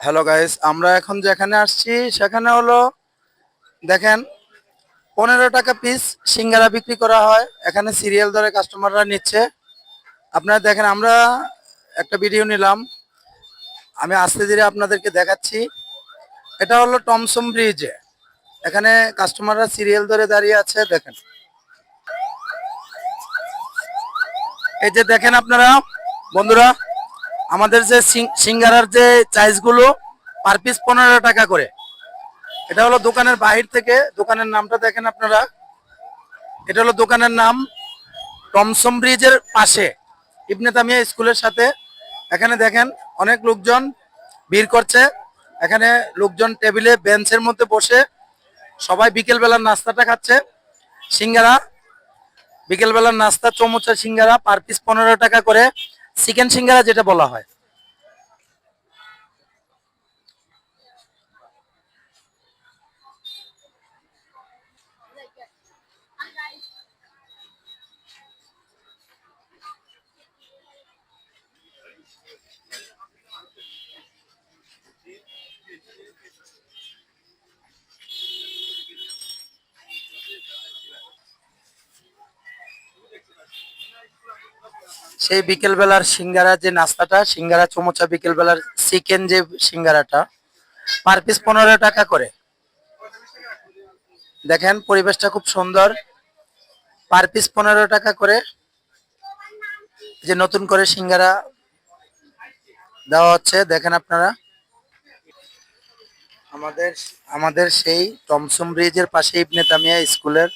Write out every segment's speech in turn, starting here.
Hello guys, আমরা এখন যেখানে আসছি সেখানে হলো দেখেন 15 টাকা পিস সিঙ্গারা বিক্রি করা হয়। এখানে সিরিয়াল ধরে কাস্টমাররা নিচ্ছে। আপনারা দেখেন, আমরা একটা ভিডিও নিলাম, আমি আস্তে ধীরে আপনাদেরকে দেখাচ্ছি। এটা হলো টমসম ব্রিজে, এখানে কাস্টমাররা সিরিয়াল ধরে দাঁড়িয়ে আছে। দেখেন, এই যে দেখেন আপনারা বন্ধুরা, আমাদের যে সিঙ্গারার যে চাইজগুলো পার পিস 15 টাকা করে। এটা হলো দোকানের বাহির থেকে, দোকানের নামটা দেখেন আপনারা, এটা হলো দোকানের নাম টমসম ব্রিজের পাশে ইবনে তামিয়া স্কুলের সাথে। এখানে দেখেন অনেক লোকজন ভিড় করছে। এখানে লোকজন টেবিলে বেঞ্চের মধ্যে বসে সবাই বিকেল বেলার নাস্তাটা খাচ্ছে। সিঙ্গারা, বিকেল বেলার নাস্তা চমুচা সিঙ্গারা পার পিস 15 টাকা করে, চিকেন সিঙ্গারা যেটা বলা হয়। সেই বিকেল বেলার সিঙ্গারা যে নাস্তাটা, সিঙ্গারা চমুচা বিকেল বেলার চিকেন যে সিঙ্গারাটা পার পিস 15 টাকা করে। দেখেন পরিবেশটা খুব সুন্দর, পার পিস 15 টাকা করে। যে নতুন করে সিঙ্গারা দেওয়া হচ্ছে দেখেন আপনারা। আমাদের আমাদের সেই টমসম ব্রিজের পাশে ইবনে তামিয়া স্কুলের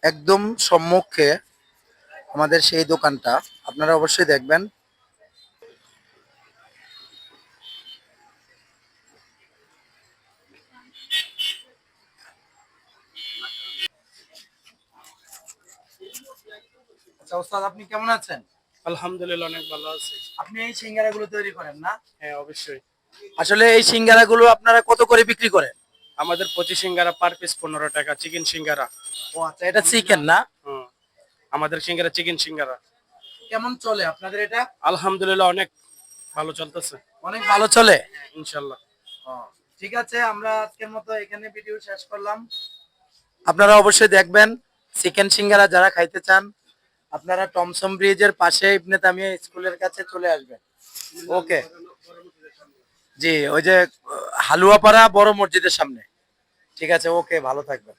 একদম সম্মুখে আমাদের সেই দোকানটা, আপনারা অবশ্যই দেখবেন। আচ্ছা ওস্তাদ, আপনি কেমন আছেন? আলহামদুলিল্লাহ, অনেক ভালো আছি। আপনি এই সিঙ্গারাগুলো তৈরি করেন না? হ্যাঁ, অবশ্যই। আসলে এই সিঙ্গারাগুলো আপনারা কত করে বিক্রি করেন? আমাদের 25 সিঙ্গারা পার পিস 15 টাকা, চিকেন সিঙ্গারা। ও আচ্ছা, এটা চিকেন না? হুম, আমাদের সিঙ্গারা চিকেন সিঙ্গারা। কেমন চলে আপনাদের এটা? আলহামদুলিল্লাহ, অনেক ভালো চলতেছে। অনেক ভালো চলে। ইনশাল্লাহ। ও, ঠিক আছে, আমরা আজকের মতো এখানে ভিডিও শেষ করলাম। আপনারা অবশ্যই দেখবেন চিকেন সিঙ্গারা যারা খাইতে চান, আপনারা টমসম ব্রিজের পাশে ইবনে তামিয়া স্কুলের কাছে চলে আসবেন। ওকে, জি, ওই যে হালুয়াপাড়া বড় মসজিদের সামনে। ঠিক আছে, ওকে, ভালো থাকবেন।